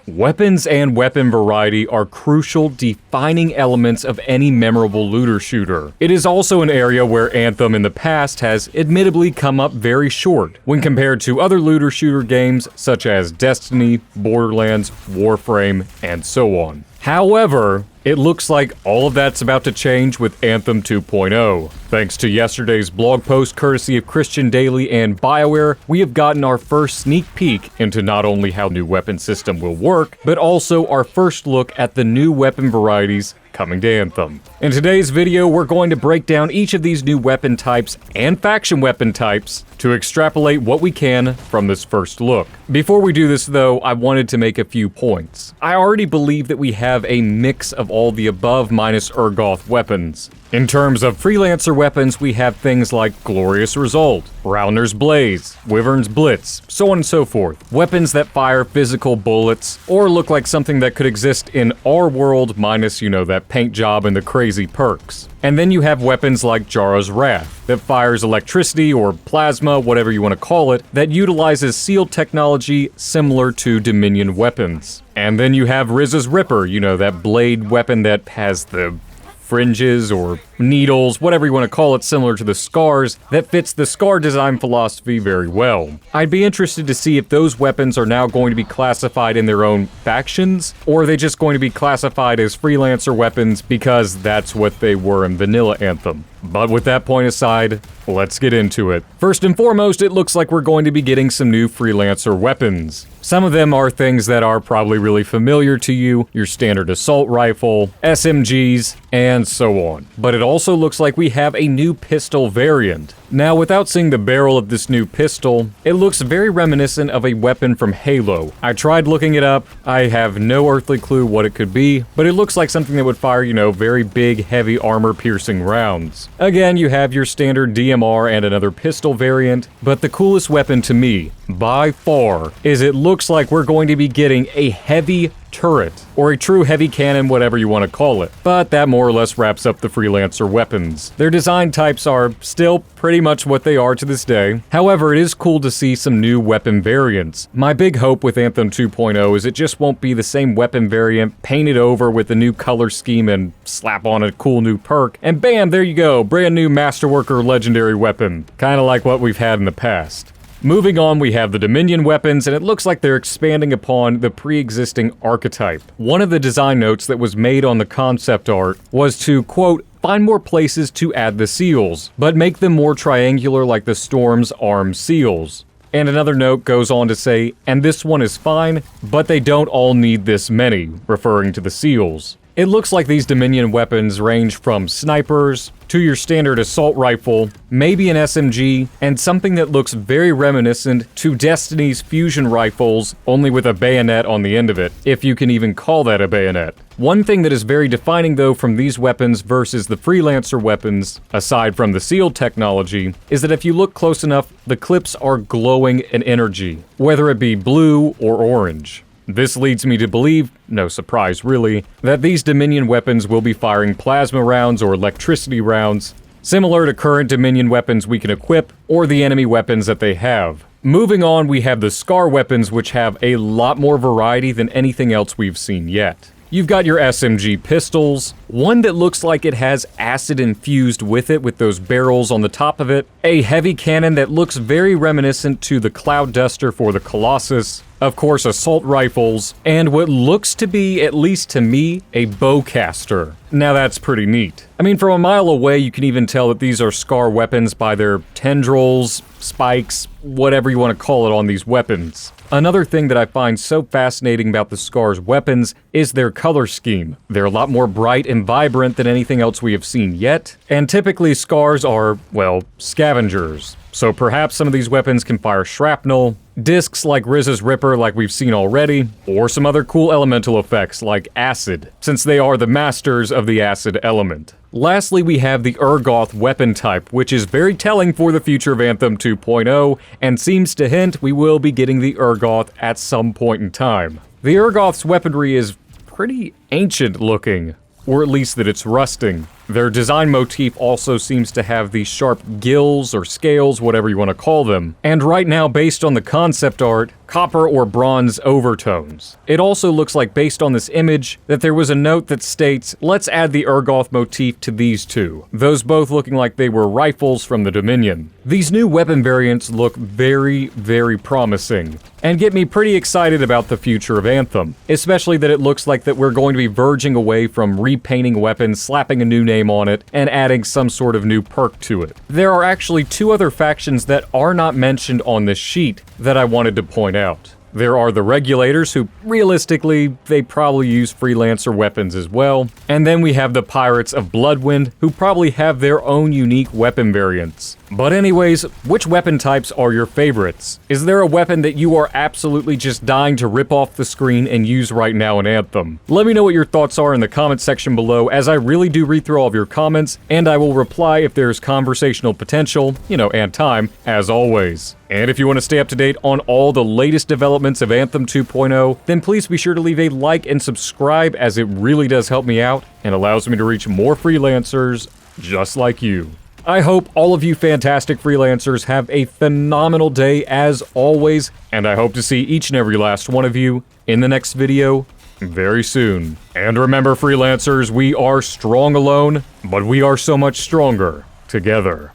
Weapons and weapon variety are crucial, defining elements of any memorable looter shooter. It is also an area where Anthem in the past has admittedly come up very short when compared to other looter shooter games such as Destiny, Borderlands, Warframe, and so on. However, it looks like all of that's about to change with Anthem 2.0. Thanks to yesterday's blog post courtesy of Christian Daily and BioWare, we have gotten our first sneak peek into not only how new weapon system will work, but also our first look at the new weapon varieties coming to Anthem. In today's video, we're going to break down each of these new weapon types and faction weapon types to extrapolate what we can from this first look. Before we do this though, I wanted to make a few points. I already believe that we have a mix of all the above minus Urgoth weapons. In terms of Freelancer weapons, we have things like Glorious Result, Rounder's Blaze, Wyvern's Blitz, so on and so forth. Weapons that fire physical bullets, or look like something that could exist in our world minus, that paint job and the crazy perks. And then you have weapons like Jara's Wrath, that fires electricity or plasma, whatever you want to call it, that utilizes sealed technology similar to Dominion weapons. And then you have Riz's Ripper, that blade weapon that has the fringes or needles, whatever you want to call it, similar to the scars, that fits the scar design philosophy very well. I'd be interested to see if those weapons are now going to be classified in their own factions, or are they just going to be classified as Freelancer weapons because that's what they were in vanilla Anthem. But with that point aside, let's get into it. First and foremost, it looks like we're going to be getting some new Freelancer weapons. Some of them are things that are probably really familiar to you, your standard assault rifle, SMGs, and so on. But it also looks like we have a new pistol variant. Now, without seeing the barrel of this new pistol, it looks very reminiscent of a weapon from Halo. I tried looking it up, I have no earthly clue what it could be, but it looks like something that would fire, very big, heavy armor-piercing rounds. Again, you have your standard DMR and another pistol variant, but the coolest weapon to me, by far, is it looks like we're going to be getting a heavy turret, or a true heavy cannon, whatever you want to call it. But that more or less wraps up the Freelancer weapons. Their design types are still pretty much what they are to this day. However, it is cool to see some new weapon variants. My big hope with Anthem 2.0 is it just won't be the same weapon variant painted over with a new color scheme and slap on a cool new perk, and bam, there you go, brand new Masterworker legendary weapon. Kinda like what we've had in the past. Moving on, we have the Dominion weapons, and it looks like they're expanding upon the pre-existing archetype. One of the design notes that was made on the concept art was to, quote, find more places to add the seals, but make them more triangular like the Storm's arm seals. And another note goes on to say, and this one is fine, but they don't all need this many, referring to the seals. It looks like these Dominion weapons range from snipers to your standard assault rifle, maybe an SMG, and something that looks very reminiscent to Destiny's fusion rifles, only with a bayonet on the end of it, if you can even call that a bayonet. One thing that is very defining though from these weapons versus the Freelancer weapons, aside from the sealed technology, is that if you look close enough, the clips are glowing in energy, whether it be blue or orange. This leads me to believe, no surprise really, that these Dominion weapons will be firing plasma rounds or electricity rounds, similar to current Dominion weapons we can equip, or the enemy weapons that they have. Moving on, we have the Scar weapons, which have a lot more variety than anything else we've seen yet. You've got your SMG pistols, one that looks like it has acid infused with it with those barrels on the top of it, a heavy cannon that looks very reminiscent to the Cloud Duster for the Colossus, of course assault rifles, and what looks to be, at least to me, a bowcaster. Now that's pretty neat. I mean, from a mile away you can even tell that these are Scar weapons by their tendrils, spikes, whatever you want to call it on these weapons. Another thing that I find so fascinating about the Scar's weapons is their color scheme. They're a lot more bright and vibrant than anything else we have seen yet, and typically Scars are, well, scavengers. So perhaps some of these weapons can fire shrapnel, discs like Riz's Ripper like we've seen already, or some other cool elemental effects like acid, since they are the masters of the acid element. Lastly, we have the Ergoth weapon type, which is very telling for the future of Anthem 2.0, and seems to hint we will be getting the Urgoth at some point in time. The Urgoth's weaponry is pretty ancient looking, or at least that it's rusting. Their design motif also seems to have these sharp gills or scales, whatever you want to call them. And right now, based on the concept art, copper or bronze overtones. It also looks like, based on this image, that there was a note that states, let's add the Urgoth motif to these two, those both looking like they were rifles from the Dominion. These new weapon variants look very, very promising, and get me pretty excited about the future of Anthem, especially that it looks like that we're going to be verging away from repainting weapons, slapping a new name on it, and adding some sort of new perk to it. There are actually two other factions that are not mentioned on this sheet that I wanted to point out. There are the Regulators, who, realistically, they probably use Freelancer weapons as well. And then we have the Pirates of Bloodwind, who probably have their own unique weapon variants. But anyways, which weapon types are your favorites? Is there a weapon that you are absolutely just dying to rip off the screen and use right now in Anthem? Let me know what your thoughts are in the comment section below, as I really do read through all of your comments, and I will reply if there's conversational potential, and time, as always. And if you want to stay up to date on all the latest developments of Anthem 2.0, then please be sure to leave a like and subscribe, as it really does help me out and allows me to reach more freelancers just like you. I hope all of you fantastic freelancers have a phenomenal day as always, and I hope to see each and every last one of you in the next video very soon. And remember, freelancers, we are strong alone, but we are so much stronger together.